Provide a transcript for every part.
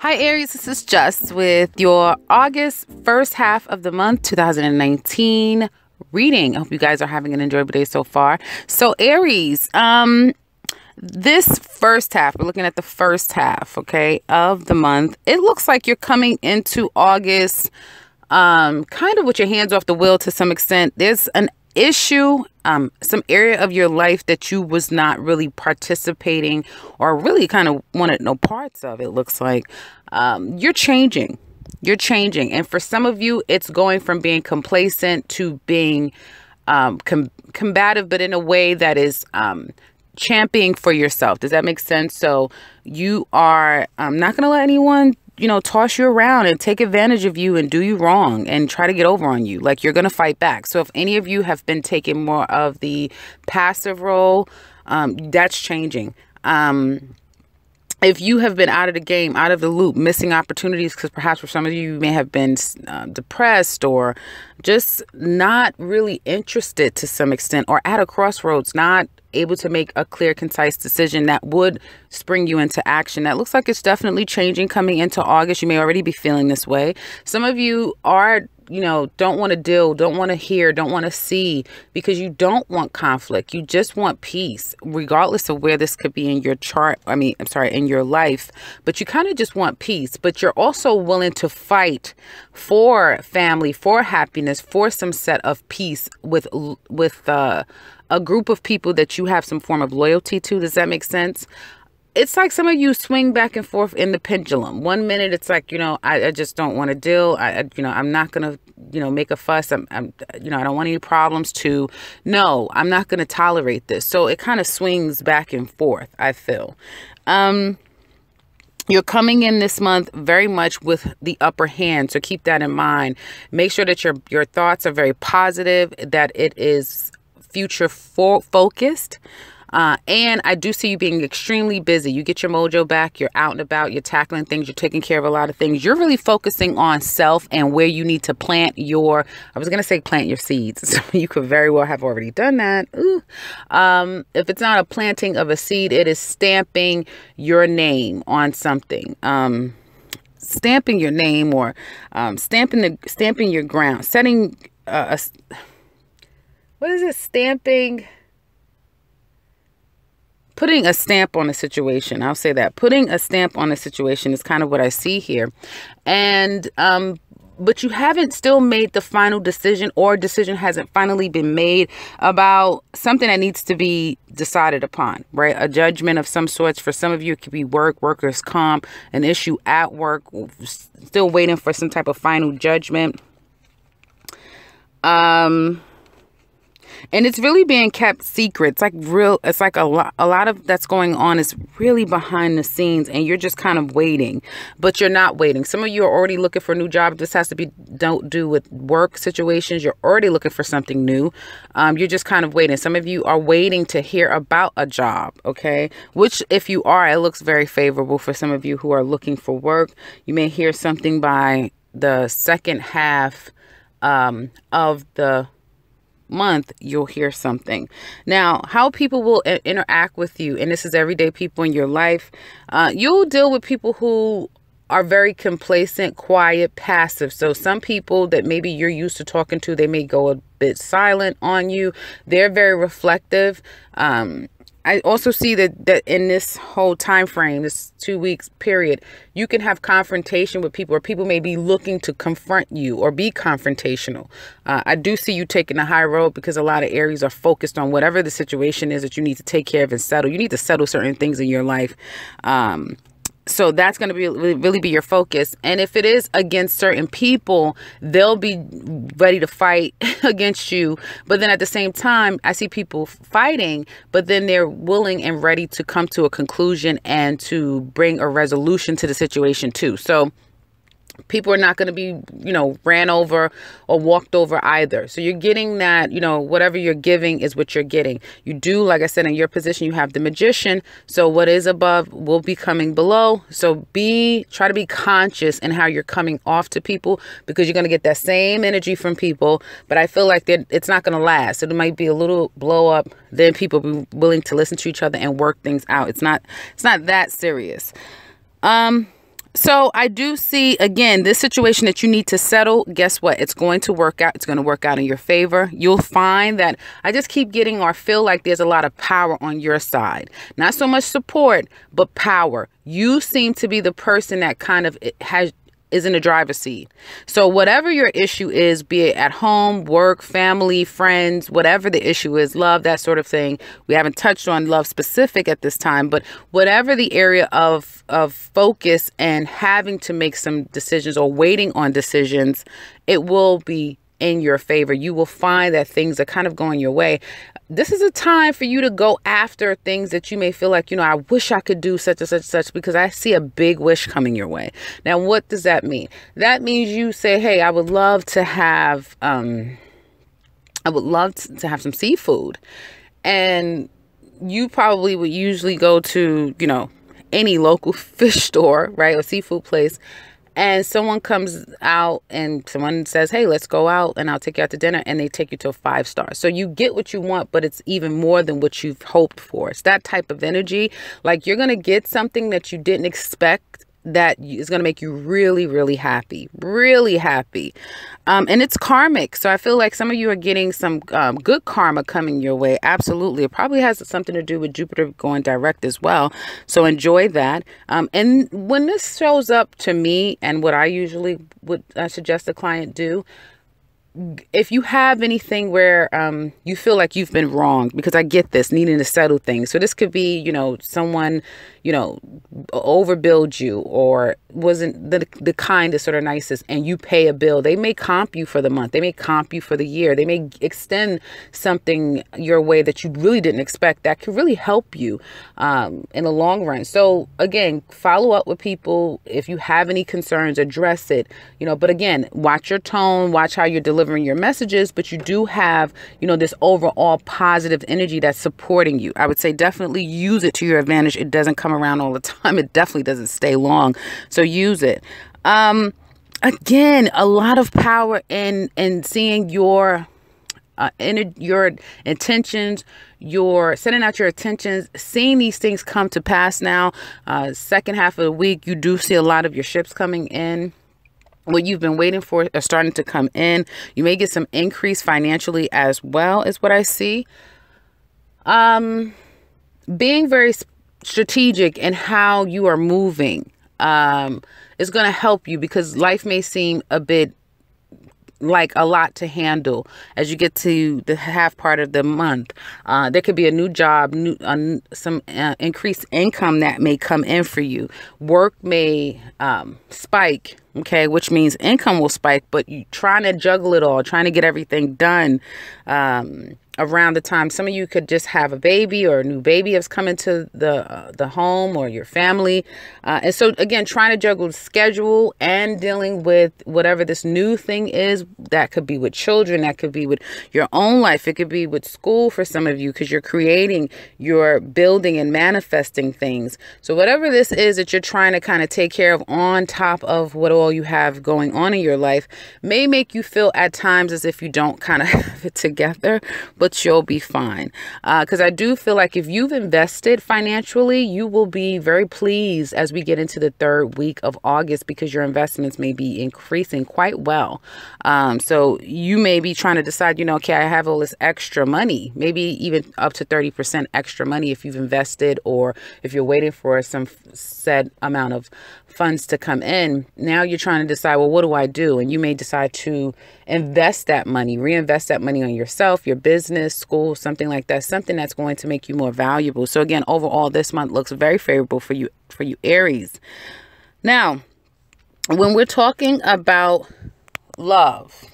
Hi Aries, this is Just with your August first half of the month 2019 reading. I hope you guys are having an enjoyable day so far. So Aries, this first half, we're looking at the first half, okay, of the month. It looks like you're coming into August kind of with your hands off the wheel to some extent. There's an issue, some area of your life that you was not really participating or really kind of wanted no parts of. It looks like you're changing. And for some of you, it's going from being complacent to being combative, but in a way that is championing for yourself. Does that make sense? So you are not going to let anyone toss you around and take advantage of you and do you wrong and try to get over on you. Like, you're going to fight back. So if any of you have been taking more of the passive role, that's changing. If you have been out of the game, out of the loop, missing opportunities, because perhaps for some of you may have been depressed or just not really interested to some extent, or at a crossroads, not able to make a clear, concise decision that would spring you into action. That looks like it's definitely changing coming into August. You may already be feeling this way. Some of you are, don't want to deal, don't want to hear, don't want to see, because you don't want conflict. You just want peace, regardless of where this could be in your chart. In your life, but you kind of just want peace, but you're also willing to fight for family, for happiness, for some set of peace with a group of people that you have some form of loyalty to. Does that make sense? It's like some of you swing back and forth in the pendulum. 1 minute it's like, I just don't want to deal. I'm not going to, make a fuss. I don't want any problems to. No, I'm not going to tolerate this. So it kind of swings back and forth, I feel. You're coming in this month very much with the upper hand. So keep that in mind. Make sure that your thoughts are very positive, that it is future focused. And I do see you being extremely busy. You get your mojo back. You're out and about. You're tackling things. You're taking care of a lot of things. You're really focusing on self and where you need to plant your seeds. So you could very well have already done that. Ooh. If it's not a planting of a seed, it is stamping your name on something. Stamping your name or stamping your ground. Setting what is it? Stamping. Putting a stamp on a situation. I'll say that. Putting a stamp on a situation is kind of what I see here. And, but you haven't still made the final decision, or decision hasn't finally been made about something that needs to be decided upon, right? A judgment of some sorts. For some of you, it could be workers' comp, an issue at work, still waiting for some type of final judgment. And it's really being kept secret. It's like a lot of that's going on is really behind the scenes, and you're just kind of waiting, but you're not waiting. Some of you are already looking for a new job. This has to be don't do with work situations. You're already looking for something new. You're just kind of waiting. Some of you are waiting to hear about a job. Okay. Which, if you are, it looks very favorable for some of you who are looking for work. You may hear something by the second half, of the month. You'll hear something. Now, how people will interact with you, and this is everyday people in your life, you'll deal with people who are very complacent, quiet, passive. So some people that maybe you're used to talking to, they may go a bit silent on you. They're very reflective. I also see that in this whole time frame, this 2 weeks period, you can have confrontation with people, or people may be looking to confront you or be confrontational. I do see you taking the high road, because a lot of Aries are focused on whatever the situation is that you need to take care of and settle. You need to settle certain things in your life. So that's going to be really be your focus. And if it is against certain people, they'll be ready to fight against you. But then at the same time, I see people fighting, but then they're willing and ready to come to a conclusion and to bring a resolution to the situation too. So people are not going to be, ran over or walked over either. So you're getting that, whatever you're giving is what you're getting. You do, like I said, in your position, you have the Magician. So what is above will be coming below. So try to be conscious in how you're coming off to people, because you're going to get that same energy from people. But I feel like it's not going to last. It might be a little blow up. Then people be willing to listen to each other and work things out. It's not that serious. So I do see, again, this situation that you need to settle. Guess what? It's going to work out. It's going to work out in your favor. You'll find that I just keep getting or feel like there's a lot of power on your side. Not so much support, but power. You seem to be the person that kind of is in the driver's seat. So whatever your issue is, be it at home, work, family, friends, whatever the issue is, love, that sort of thing. We haven't touched on love specific at this time, but whatever the area of focus and having to make some decisions or waiting on decisions, it will be in your favor. You will find that things are kind of going your way. This is a time for you to go after things that you may feel like, I wish I could do such and such and such, because I see a big wish coming your way. Now, what does that mean? That means you say, hey, I would love to have, some seafood. And you probably would usually go to, any local fish store, right? Or seafood place. And someone comes out and someone says, hey, let's go out and I'll take you out to dinner. And they take you to a 5-star. So you get what you want, but it's even more than what you've hoped for. It's that type of energy. Like you're going to get something that you didn't expect that is going to make you really, really happy, really happy. And it's karmic. So I feel like some of you are getting some good karma coming your way. Absolutely. It probably has something to do with Jupiter going direct as well. So enjoy that. And when this shows up to me, and what I usually would suggest the client do, if you have anything where you feel like you've been wronged, because I get this, needing to settle things. So this could be, someone, overbilled you or wasn't the kindest or the nicest, and you pay a bill. They may comp you for the month. They may comp you for the year. They may extend something your way that you really didn't expect that could really help you in the long run. So again, follow up with people. If you have any concerns, address it, but again, watch your tone, watch how you're delivering your messages, but you do have, this overall positive energy that's supporting you. I would say definitely use it to your advantage. It doesn't come around all the time. It definitely doesn't stay long. So use it. Again, a lot of power in seeing your intentions, your setting out your intentions, seeing these things come to pass now. Second half of the week, you do see a lot of your ships coming in. What you've been waiting for are starting to come in. You may get some increase financially as well, is what I see. Being very strategic in how you are moving is going to help you, because life may seem a bit like a lot to handle as you get to the half part of the month. There could be a new job, some increased income that may come in for you. Work may spike, okay, which means income will spike, but you trying to juggle it all, trying to get everything done around the time. Some of you could just have a baby, or a new baby has come into the home or your family. And so again, trying to juggle the schedule and dealing with whatever this new thing is. That could be with children. That could be with your own life. It could be with school for some of you, because you're creating, you're building and manifesting things. So whatever this is that you're trying to kind of take care of on top of what all you have going on in your life may make you feel at times as if you don't kind of have it together, but you'll be fine. Because I do feel like if you've invested financially, you will be very pleased as we get into the third week of August, because your investments may be increasing quite well. So you may be trying to decide, okay, I have all this extra money, maybe even up to 30% extra money if you've invested, or if you're waiting for some set amount of funds to come in. Now you're trying to decide, well, what do I do? And you may decide to invest that money, reinvest that money on yourself, your business, school, something like that, something that's going to make you more valuable. So again, overall, this month looks very favorable for you, Aries. Now, when we're talking about love,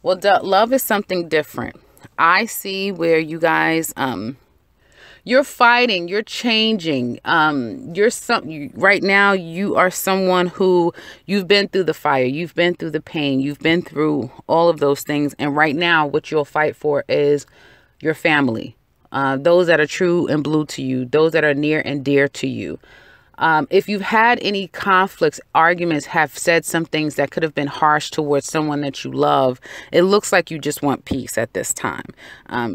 well, love is something different. I see where you guys, you're fighting, you're changing. Right now, you are someone who you've been through the fire, you've been through the pain, you've been through all of those things. And right now, what you'll fight for is your family, those that are true and blue to you, those that are near and dear to you. If you've had any conflicts, arguments, have said some things that could have been harsh towards someone that you love, it looks like you just want peace at this time.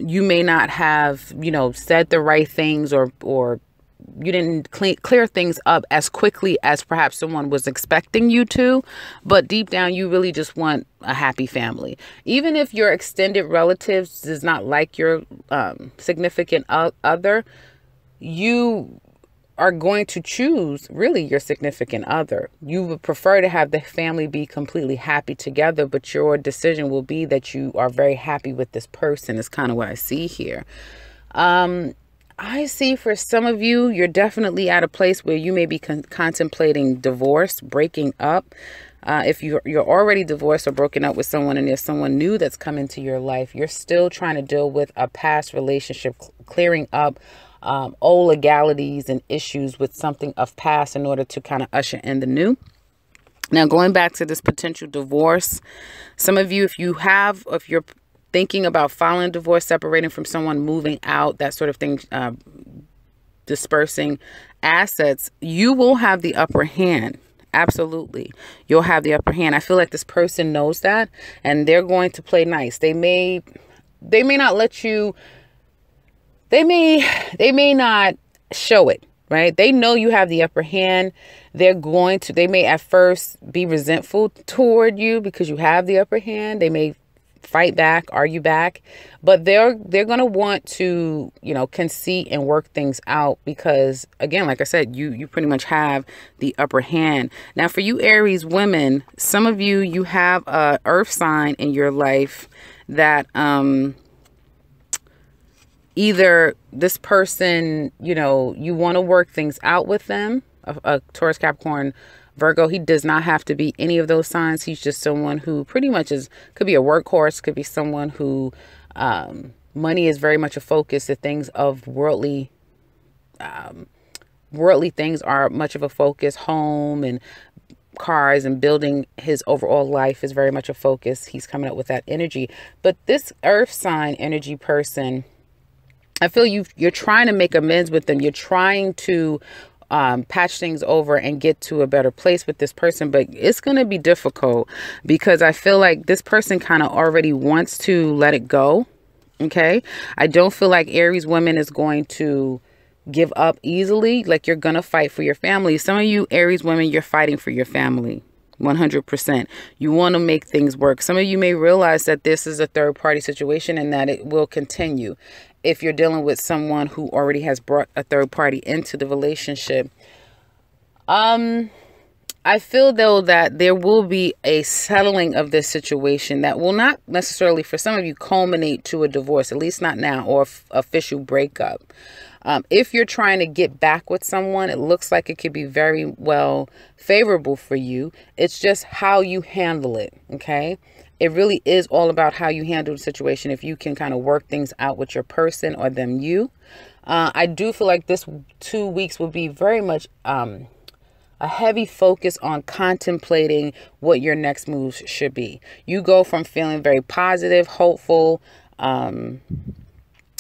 You may not have, said the right things or didn't clear things up as quickly as perhaps someone was expecting you to, but deep down you really just want a happy family. Even if your extended relatives does not like your significant other, you are going to choose really your significant other. You would prefer to have the family be completely happy together, but your decision will be that you are very happy with this person, is kind of what I see here. I see for some of you, you're definitely at a place where you may be contemplating divorce, breaking up. If you're already divorced or broken up with someone and there's someone new that's come into your life, you're still trying to deal with a past relationship, clearing up old legalities and issues with something of past in order to kind of usher in the new. Now, going back to this potential divorce, some of you, if you're thinking about filing divorce, separating from someone, moving out, that sort of thing, dispersing assets, you will have the upper hand. Absolutely. You'll have the upper hand. I feel like this person knows that, and they're going to play nice. They may not let you, they may not show it, right? They know you have the upper hand. They may at first be resentful toward you because you have the upper hand. They may fight back, argue back, but they're going to want to, concede and work things out because, again, like I said, you pretty much have the upper hand. Now, for you Aries women, some of you have a earth sign in your life that either this person, you want to work things out with them, a Taurus, Capricorn, Virgo. He does not have to be any of those signs. He's just someone who pretty much could be a workhorse, could be someone who money is very much a focus. The things of worldly things are much of a focus. Home and cars and building his overall life is very much a focus. He's coming up with that energy. But this earth sign energy person, I feel you're trying to make amends with them. You're trying to patch things over and get to a better place with this person, but it's going to be difficult because I feel like this person kind of already wants to let it go. Okay. I don't feel like Aries women is going to give up easily. Like, you're going to fight for your family. Some of you Aries women, you're fighting for your family. 100%. You want to make things work. Some of you may realize that this is a third party situation and that it will continue. If you're dealing with someone who already has brought a third party into the relationship, I feel though that there will be a settling of this situation that will not necessarily, for some of you, culminate to a divorce, at least not now, or official breakup. If you're trying to get back with someone, it looks like it could be very well favorable for you. It's just how you handle it. Okay. It really is all about how you handle the situation. If you can kind of work things out with your person or them, I do feel like this 2 weeks will be very much a heavy focus on contemplating what your next moves should be. You go from feeling very positive, hopeful,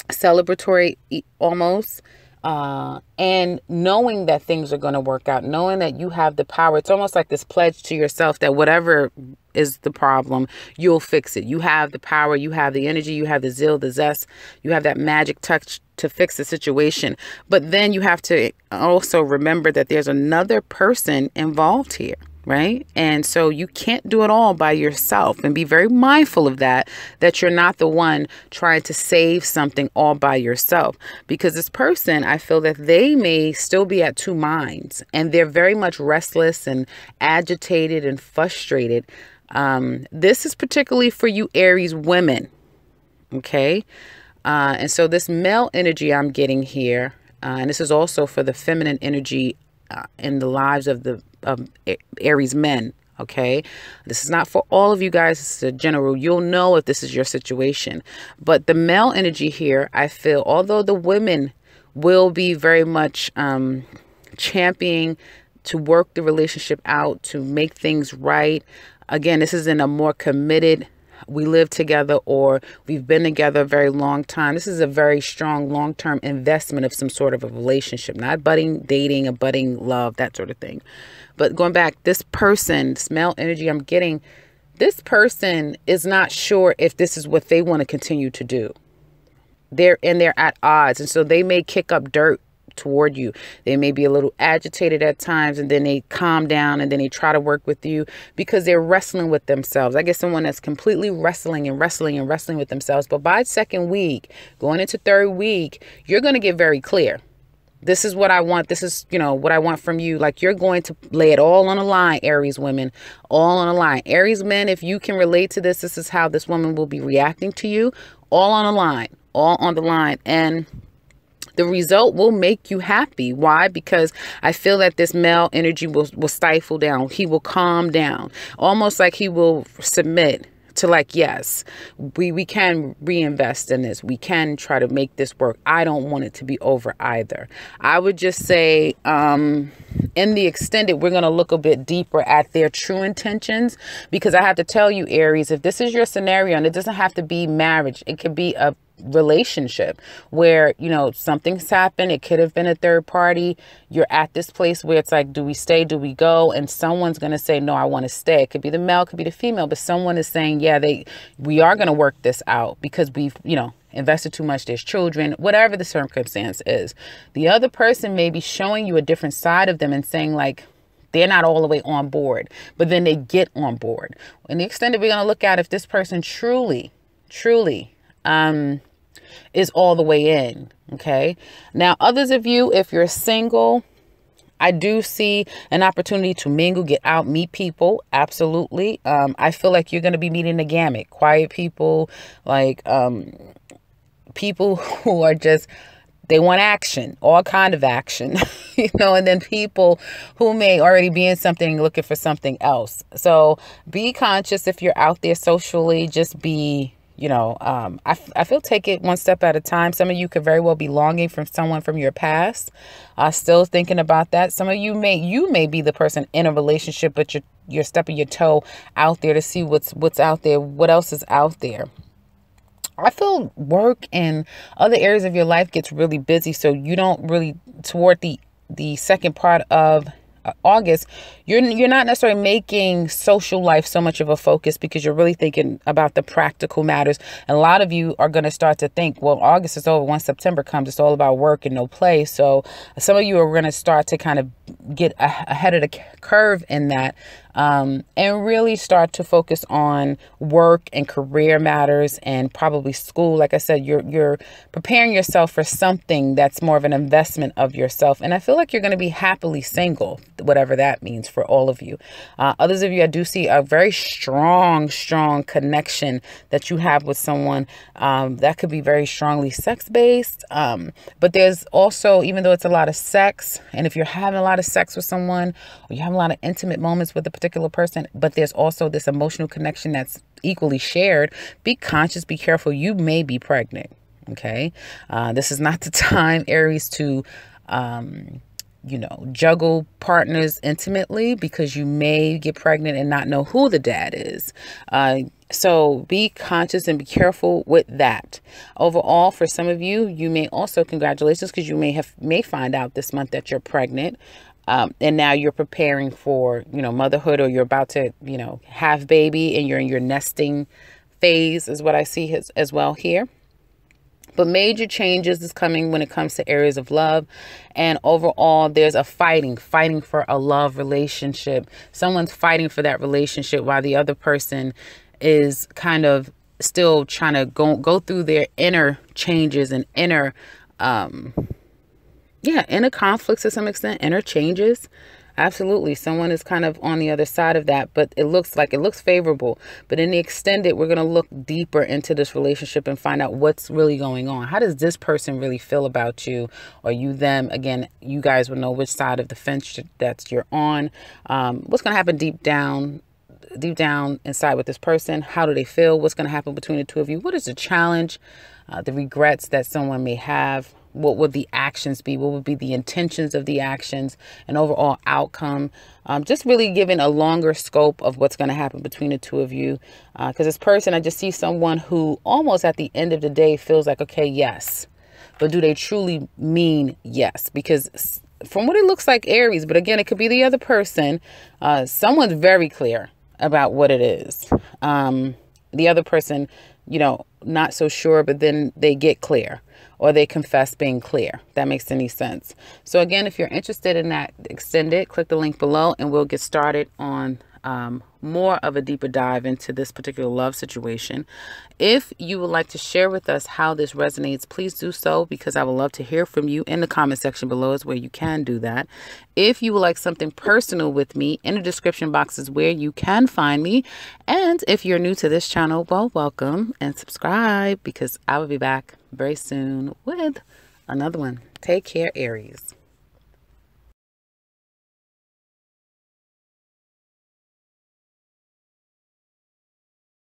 celebratory almost, and knowing that things are going to work out, knowing that you have the power. It's almost like this pledge to yourself that whatever is the problem, you'll fix it. You have the power, you have the energy, you have the zeal, the zest, you have that magic touch to fix the situation. But then you have to also remember that there's another person involved here, right? And so you can't do it all by yourself, and be very mindful of that you're not the one trying to save something all by yourself, because this person, I feel that they may still be at two minds and they're very much restless and agitated and frustrated. This is particularly for you Aries women. Okay. And so this male energy I'm getting here, and this is also for the feminine energy in the lives of the Aries men. Okay. This is not for all of you guys. This is a general. You'll know if this is your situation. But the male energy here, I feel, although the women will be very much championing to work the relationship out, to make things right. Again, this is in a more committed, we live together or we've been together a very long time. This is a very strong long-term investment of some sort of a relationship, not budding dating, a budding love, that sort of thing. But going back, this person, this male energy I'm getting, this person is not sure if this is what they want to continue to do. They're at odds. And so they may kick up dirt toward you. They may be a little agitated at times, and then they calm down, and then they try to work with you because they're wrestling with themselves. I get someone that's completely wrestling with themselves. But by second week, going into third week, you're going to get very clear. This is what I want. This is, what I want from you. Like, you're going to lay it all on the line, Aries women, all on the line. Aries men, if you can relate to this, this is how this woman will be reacting to you. All on the line, all on the line. And the result will make you happy. Why? Because I feel that this male energy will stifle down. He will calm down, almost like he will submit to, like, yes, we can reinvest in this. We can try to make this work. I don't want it to be over either. I would just say in the extended, we're going to look a bit deeper at their true intentions, because I have to tell you, Aries, if this is your scenario, and it doesn't have to be marriage, it could be a relationship where, something's happened. It could have been a third party. You're at this place where it's like, do we stay? Do we go? And someone's going to say, no, I want to stay. It could be the male, it could be the female, but someone is saying, yeah, we are going to work this out because we've, invested too much. There's children, whatever the circumstance is. The other person may be showing you a different side of them and saying, like, they're not all the way on board, but then they get on board. In the extended, we're going to look at if this person truly, is all the way in. Okay. Now, others of you, if you're single, I do see an opportunity to mingle, get out, meet people. Absolutely. I feel like you're going to be meeting the gamut. Quiet people, like people who are just, they want action, all kind of action, and then people who may already be in something looking for something else. So be conscious if you're out there socially. Just be, I feel take it one step at a time. Some of you could very well be longing for someone from your past, still thinking about that. Some of you may be the person in a relationship, but you're stepping your toe out there to see what's out there, what else is out there. I feel work and other areas of your life gets really busy, so you don't really, toward the second part of August, you're not necessarily making social life so much of a focus because you're really thinking about the practical matters. And a lot of you are going to start to think, well, August is over. Once September comes, it's all about work and no play. So some of you are going to start to kind of get ahead of the curve in that, and really start to focus on work and career matters and probably school. Like I said, you're preparing yourself for something that's more of an investment of yourself. And I feel like you're going to be happily single, whatever that means for all of you. Others of you, I do see a very strong connection that you have with someone that could be very strongly sex-based. But there's also, even though it's a lot of sex, and if you're having a lot of sex with someone, or you have a lot of intimate moments with a particular person, but there's also this emotional connection that's equally shared, be conscious, be careful. You may be pregnant. Okay. This is not the time, Aries, to, juggle partners intimately, because you may get pregnant and not know who the dad is. So be conscious and be careful with that. Overall, for some of you, you may also, congratulations, because you may find out this month that you're pregnant. And now you're preparing for, motherhood, or you're about to, have baby, and you're in your nesting phase is what I see as well here. But major changes is coming when it comes to areas of love. And overall, there's a fighting for a love relationship. Someone's fighting for that relationship while the other person is kind of still trying to go through their inner changes and inner conflicts to some extent, inner changes. Absolutely. Someone is kind of on the other side of that, but it looks favorable. But in the extended, we're going to look deeper into this relationship and find out what's really going on. How does this person really feel about you, or you, them? Again, you guys will know which side of the fence that you're on. What's going to happen deep down inside with this person? How do they feel? What's going to happen between the two of you? What is the challenge, the regrets that someone may have? What would the actions be? What would be the intentions of the actions and overall outcome? Just really giving a longer scope of what's going to happen between the two of you. Because this person, I just see someone who almost at the end of the day feels like, okay, yes. But do they truly mean yes? Because from what it looks like, Aries, but again, it could be the other person. Someone's very clear about what it is. The other person, not so sure, but then they get clear. or they confess being clear. If that makes any sense. So again, if you're interested in that extended, click the link below and we'll get started on more of a deeper dive into this particular love situation. If you would like to share with us how this resonates, please do so, because I would love to hear from you. In the comment section below is where you can do that. If you would like something personal with me, in the description box is where you can find me. And if you're new to this channel, well, welcome and subscribe, because I will be back very soon with another one. Take care, Aries.